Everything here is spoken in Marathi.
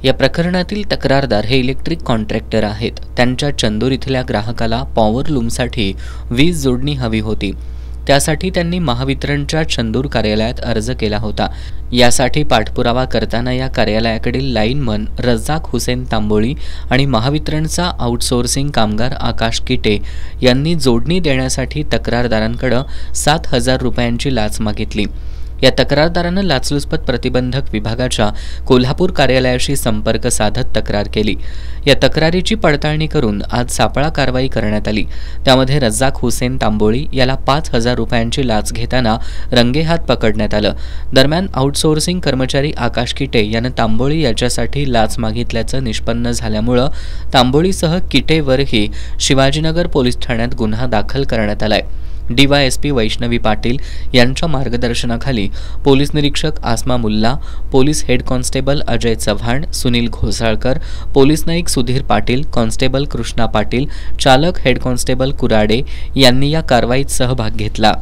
या प्रकरणातील तक्रारदार हे इलेक्ट्रिक कॉन्ट्रॅक्टर आहेत। त्यांच्या चंदूर इथल्या ग्राहकाला पॉवर लूमसाठी वीज जोडणी हवी होती। त्यासाठी त्यांनी महावितरणच्या चंदूर कार्यालयात अर्ज केला होता। यासाठी पाठपुरावा करताना या कार्यालयाकडील लाईनमन रज्जाक हुसेन तांबोळी आणि महावितरणचा आउटसोर्सिंग कामगार आकाश किटे यांनी जोडणी देण्यासाठी तक्रारदारांकडे 7,000 रुपयांची लाच मागितली। या तक्रारदारानं लाचलुचपत प्रतिबंधक विभागाच्या कोल्हापूर कार्यालयाशी संपर्क साधत तक्रार केली। या तक्रारीची पडताळणी करून आज सापळा कारवाई करण्यात आली। त्यामध्ये रज्जाक हुसेन तांबोळी याला 5,000 रुपयांची लाच घेताना रंगेहात पकडण्यात आलं। दरम्यान आउटसोर्सिंग कर्मचारी आकाश किटे यानं तांबोळी याच्यासाठी लाच मागितल्याचं निष्पन्न झाल्यामुळे तांबोळीसह किटेवरही शिवाजीनगर पोलीस ठाण्यात गुन्हा दाखल करण्यात आलाय। DYSP वैष्णवी पाटील यांच्या मार्गदर्शनाखाली पोलीस निरीक्षक Asma Mulla, police head constable Ajay Chavan, Sunil Ghosalkar, police naik Sudhir Patil, constable Krishna Patil, चालक हेड कॉन्स्टेबल कुराडे यांनी या कारवाईत सहभाग घेतला।